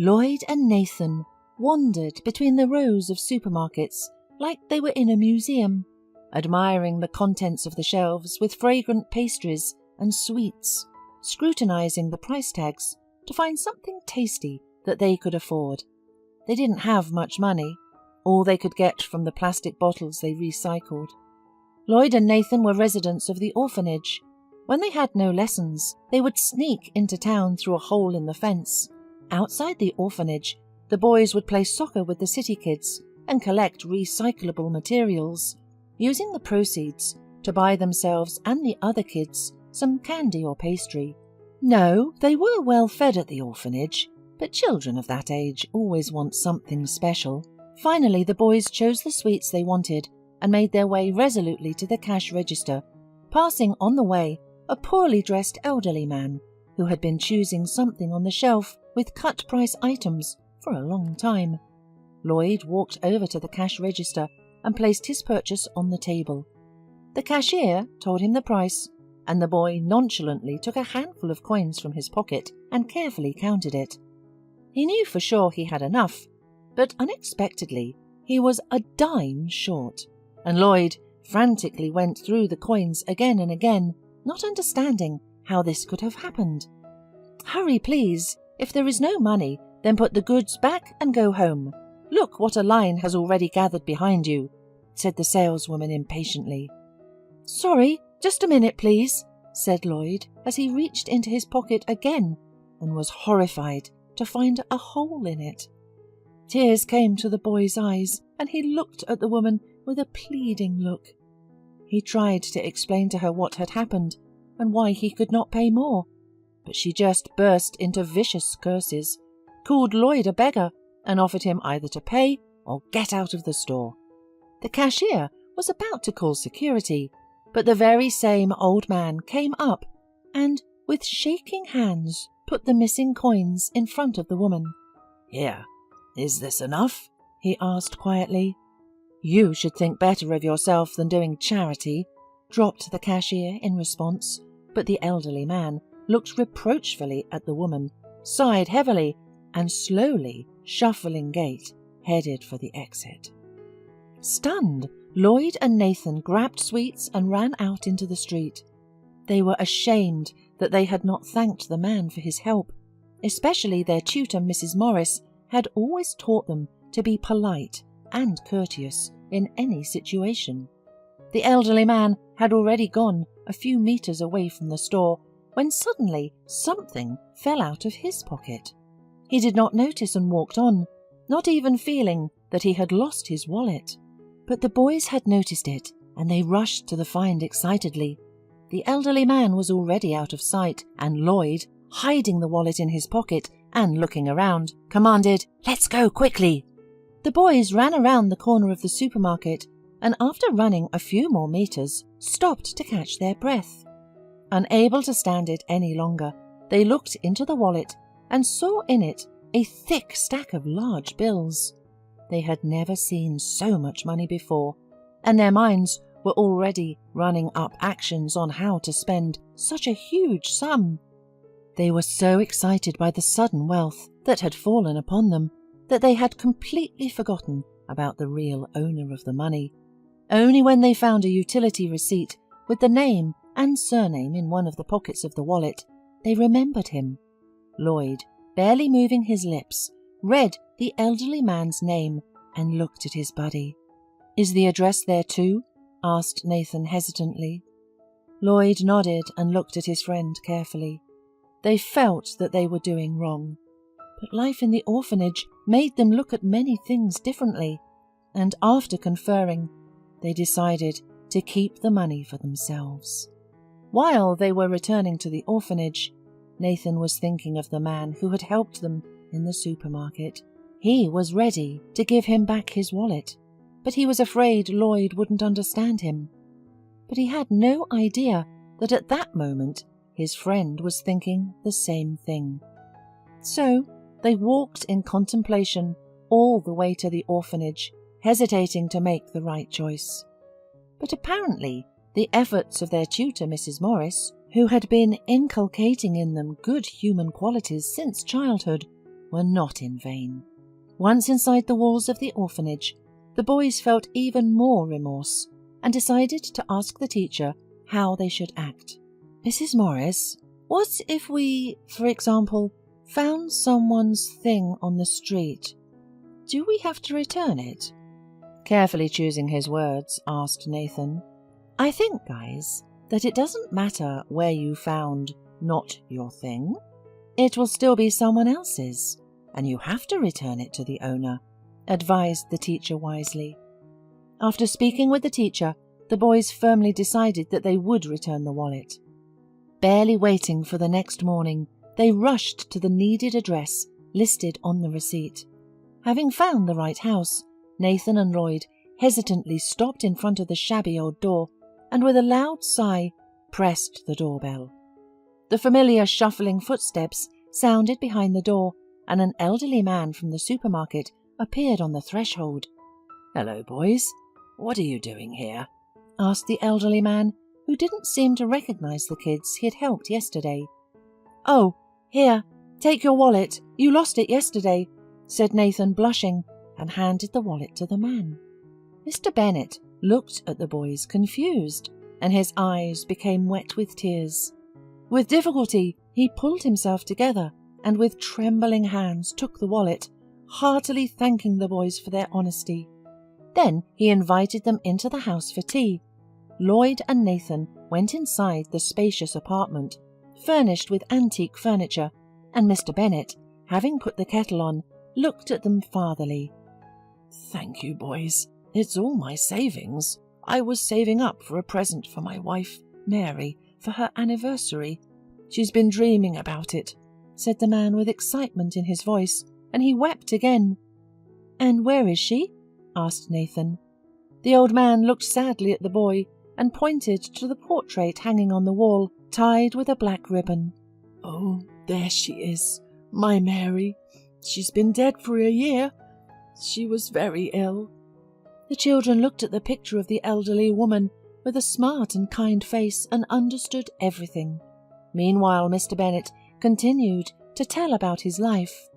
Lloyd and Nathan wandered between the rows of supermarkets like they were in a museum, admiring the contents of the shelves with fragrant pastries and sweets, scrutinizing the price tags to find something tasty that they could afford. They didn't have much money, all they could get from the plastic bottles they recycled. Lloyd and Nathan were residents of the orphanage. When they had no lessons, they would sneak into town through a hole in the fence. Outside the orphanage, the boys would play soccer with the city kids and collect recyclable materials, using the proceeds to buy themselves and the other kids some candy or pastry. No, they were well fed at the orphanage, but children of that age always want something special. Finally, the boys chose the sweets they wanted and made their way resolutely to the cash register, passing on the way a poorly dressed elderly man who had been choosing something on the shelf with cut-price items for a long time. Lloyd walked over to the cash register and placed his purchase on the table. The cashier told him the price, and the boy nonchalantly took a handful of coins from his pocket and carefully counted it. He knew for sure he had enough, but unexpectedly he was a dime short, and Lloyd frantically went through the coins again and again, not understanding how this could have happened. "Hurry, please. If there is no money, then put the goods back and go home. Look what a line has already gathered behind you," said the saleswoman impatiently. "Sorry, just a minute, please," said Lloyd as he reached into his pocket again and was horrified to find a hole in it. Tears came to the boy's eyes, and he looked at the woman with a pleading look. He tried to explain to her what had happened and why he could not pay more, but she just burst into vicious curses, called Lloyd a beggar, and offered him either to pay or get out of the store. The cashier was about to call security, but the very same old man came up and, with shaking hands, put the missing coins in front of the woman. "Here, is this enough?" he asked quietly. "You should think better of yourself than doing charity," dropped the cashier in response, but the elderly man looked reproachfully at the woman, sighed heavily, and slowly, shuffling gait, headed for the exit. Stunned, Lloyd and Nathan grabbed sweets and ran out into the street. They were ashamed that they had not thanked the man for his help, especially their tutor, Mrs. Morris, had always taught them to be polite and courteous in any situation. The elderly man had already gone a few meters away from the store when suddenly something fell out of his pocket. He did not notice and walked on, not even feeling that he had lost his wallet. But the boys had noticed it, and they rushed to the find excitedly. The elderly man was already out of sight, and Lloyd, hiding the wallet in his pocket and looking around, commanded, "Let's go quickly!" The boys ran around the corner of the supermarket, and after running a few more meters, stopped to catch their breath. Unable to stand it any longer, they looked into the wallet and saw in it a thick stack of large bills. They had never seen so much money before, and their minds were already running up actions on how to spend such a huge sum. They were so excited by the sudden wealth that had fallen upon them that they had completely forgotten about the real owner of the money. Only when they found a utility receipt with the name and surname in one of the pockets of the wallet, they remembered him. Lloyd, barely moving his lips, read the elderly man's name and looked at his buddy. "Is the address there too?" asked Nathan hesitantly. Lloyd nodded and looked at his friend carefully. They felt that they were doing wrong, but life in the orphanage made them look at many things differently, and after conferring, they decided to keep the money for themselves. While they were returning to the orphanage, Nathan was thinking of the man who had helped them in the supermarket. He was ready to give him back his wallet, but he was afraid Lloyd wouldn't understand him. But he had no idea that at that moment his friend was thinking the same thing. So they walked in contemplation all the way to the orphanage, hesitating to make the right choice. But apparently the efforts of their tutor, Mrs. Morris, who had been inculcating in them good human qualities since childhood, were not in vain. Once inside the walls of the orphanage, the boys felt even more remorse and decided to ask the teacher how they should act. "Mrs. Morris, what if we, for example, found someone's thing on the street? Do we have to return it?" Carefully choosing his words, asked Nathan. "I think, guys, that it doesn't matter where you found not your thing. It will still be someone else's, and you have to return it to the owner," advised the teacher wisely. After speaking with the teacher, the boys firmly decided that they would return the wallet. Barely waiting for the next morning, they rushed to the needed address listed on the receipt. Having found the right house, Nathan and Lloyd hesitantly stopped in front of the shabby old door and with a loud sigh pressed the doorbell. The familiar shuffling footsteps sounded behind the door, and an elderly man from the supermarket appeared on the threshold. "Hello, boys. What are you doing here?" asked the elderly man, who didn't seem to recognize the kids he had helped yesterday. "Oh, here, take your wallet. You lost it yesterday," said Nathan, blushing, and handed the wallet to the man. Mr. Bennet looked at the boys confused, and his eyes became wet with tears. With difficulty, he pulled himself together and with trembling hands took the wallet, heartily thanking the boys for their honesty. Then he invited them into the house for tea. Lloyd and Nathan went inside the spacious apartment, furnished with antique furniture, and Mr. Bennet, having put the kettle on, looked at them fatherly. "Thank you, boys. It's all my savings. I was saving up for a present for my wife, Mary, for her anniversary. She's been dreaming about it," said the man with excitement in his voice, and he wept again. "And where is she?" asked Nathan. The old man looked sadly at the boy and pointed to the portrait hanging on the wall, tied with a black ribbon. "Oh, there she is, my Mary. She's been dead for a year. She was very ill." The children looked at the picture of the elderly woman with a smart and kind face and understood everything. Meanwhile, Mr. Bennet continued to tell about his life.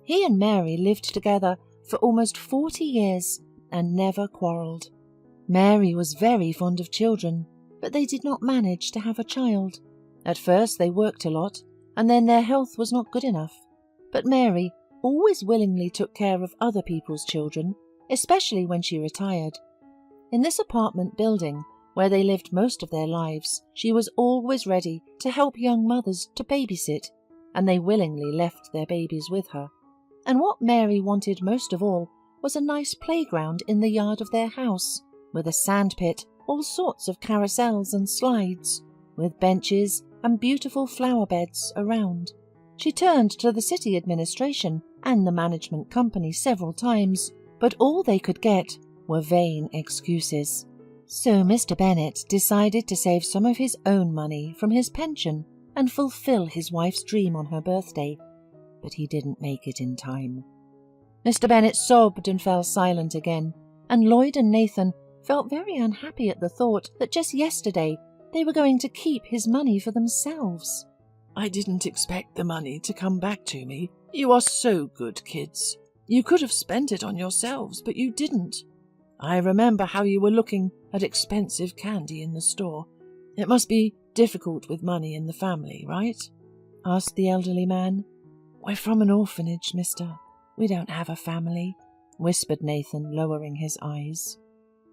He and Mary lived together for almost 40 years and never quarrelled. Mary was very fond of children, but they did not manage to have a child. At first they worked a lot, and then their health was not good enough. But Mary always willingly took care of other people's children, especially when she retired. In this apartment building, where they lived most of their lives, she was always ready to help young mothers to babysit, and they willingly left their babies with her. And what Mary wanted most of all was a nice playground in the yard of their house, with a sandpit, all sorts of carousels and slides, with benches and beautiful flower beds around. She turned to the city administration and the management company several times, but all they could get were vain excuses. So Mr. Bennet decided to save some of his own money from his pension and fulfill his wife's dream on her birthday, but he didn't make it in time. Mr. Bennet sobbed and fell silent again, and Lloyd and Nathan felt very unhappy at the thought that just yesterday they were going to keep his money for themselves. "I didn't expect the money to come back to me. You are so good kids. You could have spent it on yourselves, but you didn't. I remember how you were looking at expensive candy in the store. It must be difficult with money in the family, right?" asked the elderly man. "We're from an orphanage, mister. We don't have a family," whispered Nathan, lowering his eyes.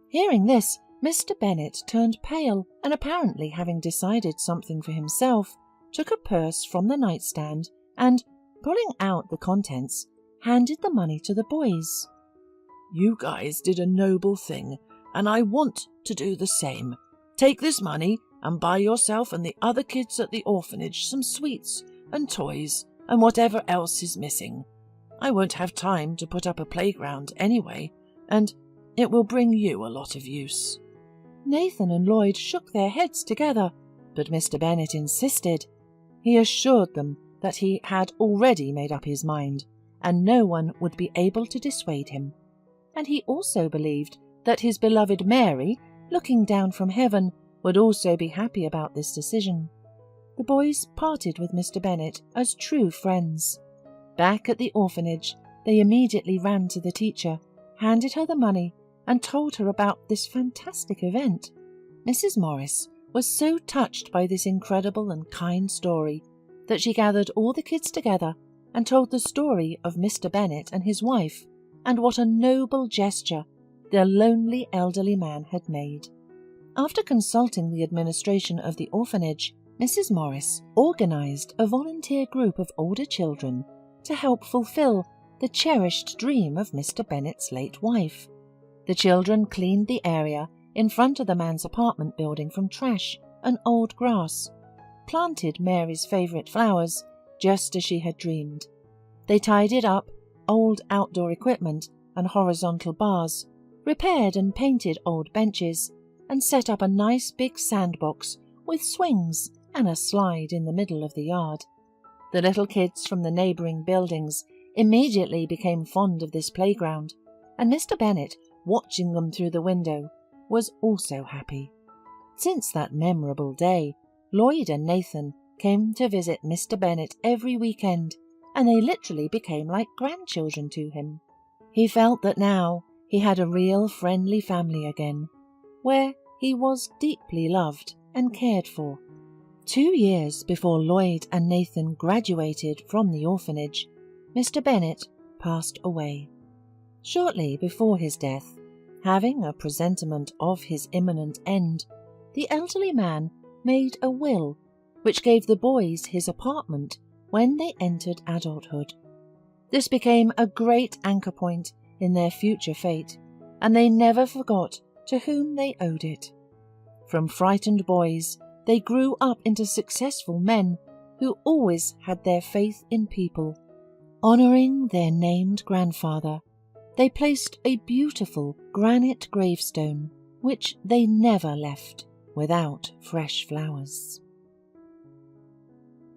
Hearing this, Mr. Bennet turned pale, and apparently having decided something for himself, took a purse from the nightstand and, pulling out the contents, handed the money to the boys. "You guys did a noble thing, and I want to do the same. Take this money and buy yourself and the other kids at the orphanage some sweets and toys and whatever else is missing. I won't have time to put up a playground anyway, and it will bring you a lot of use." Nathan and Lloyd shook their heads together, but Mr. Bennet insisted. He assured them that he had already made up his mind, and no one would be able to dissuade him. And he also believed that his beloved Mary, looking down from heaven, would also be happy about this decision. The boys parted with Mr. Bennet as true friends. Back at the orphanage, they immediately ran to the teacher, handed her the money, and told her about this fantastic event. Mrs. Morris was so touched by this incredible and kind story that she gathered all the kids together and told the story of Mr. Bennet and his wife, and what a noble gesture the lonely elderly man had made. After consulting the administration of the orphanage, Mrs. Morris organised a volunteer group of older children to help fulfil the cherished dream of Mr. Bennet's late wife. The children cleaned the area in front of the man's apartment building from trash and old grass, planted Mary's favourite flowers just as she had dreamed. They tidied up old outdoor equipment and horizontal bars, repaired and painted old benches, and set up a nice big sandbox with swings and a slide in the middle of the yard. The little kids from the neighbouring buildings immediately became fond of this playground, and Mr. Bennet, watching them through the window, was also happy. Since that memorable day, Lloyd and Nathan came to visit Mr. Bennet every weekend, and they literally became like grandchildren to him. He felt that now he had a real friendly family again, where he was deeply loved and cared for. 2 years before Lloyd and Nathan graduated from the orphanage, Mr. Bennet passed away. Shortly before his death, having a presentiment of his imminent end, the elderly man made a will which gave the boys his apartment when they entered adulthood. This became a great anchor point in their future fate, and they never forgot to whom they owed it. From frightened boys, they grew up into successful men who always had their faith in people. Honouring their named grandfather, they placed a beautiful granite gravestone, which they never left without fresh flowers.